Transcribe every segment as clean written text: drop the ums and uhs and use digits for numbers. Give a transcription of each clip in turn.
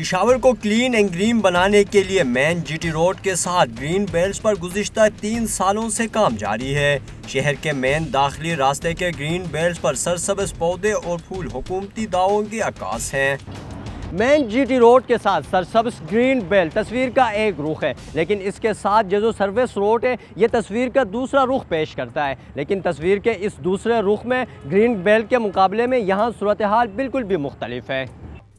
پشاور کو clean and green بنانے کے لیے مین جی ٹی روڈ کے ساتھ گرین بیلٹس پر گزشتہ 3 سالوں سے کام جاری ہے۔ شہر کے مین داخلی راستے کے گرین بیلٹس پر سرسبز پودے اور پھول حکومتی دعووں کی عکاس ہیں۔ مین جی ٹی روڈ کے ساتھ سرسبز گرین بیلٹ تصویر کا ایک رخ ہے، لیکن اس کے ساتھ جو سروس روڈ ہے یہ تصویر کا دوسرا رخ پیش کرتا ہے۔ لیکن تصویر کے اس دوسرے رخ میں گرین بیلٹ کے مقابلے میں یہاں صورتحال بالکل بھی مختلف ہے۔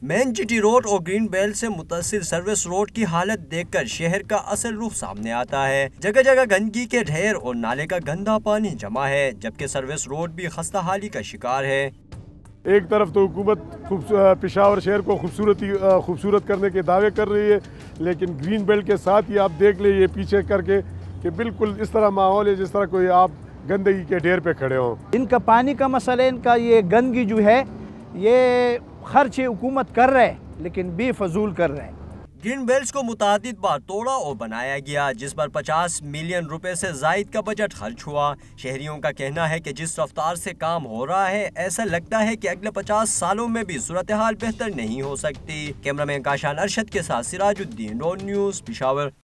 مین جی ٹی روڈ اور گرین بیلٹ سے متصل سروس روڈ کی حالت دیکھ کر شہر کا اصل رخ سامنے آتا ہے۔ جگہ جگہ گندگی کے ڈھیر اور نالے کا گندا پانی جمع ہے، جبکہ سروس روڈ بھی خستہ حالی کا شکار ہے۔ ایک طرف تو حکومت پشاور شہر کو خوبصورت کرنے کے دعوے کر رہی ہے، لیکن گرین بیلٹ کے ساتھ ہی آپ دیکھ لیں یہ پیچھے کر کے کہ بالکل اس طرح ماحول ہے جس طرح کوئی آپ گندگی کے ڈھیر پہ کھڑے ہوں۔ ان کا پانی کا مسئلہ، ان کا یہ گندگی جو ہے یہ خرچ حکومت کر رہے لیکن بے فضول کر رہے ہیں۔ گرین بیلٹس کو متعدد بار توڑا اور بنایا گیا، جس پر 50 ملین روپے سے زائد کا بجٹ خرچ ہوا۔ شہریوں کا کہنا ہے کہ جس رفتار سے کام ہو رہا ہے ایسا لگتا ہے کہ اگلے 50 سالوں میں بھی صورتحال بہتر نہیں ہو سکتی۔ کیمرہ مین کاشان ارشد کے ساتھ سراج الدین، رون نیوز، پشاور۔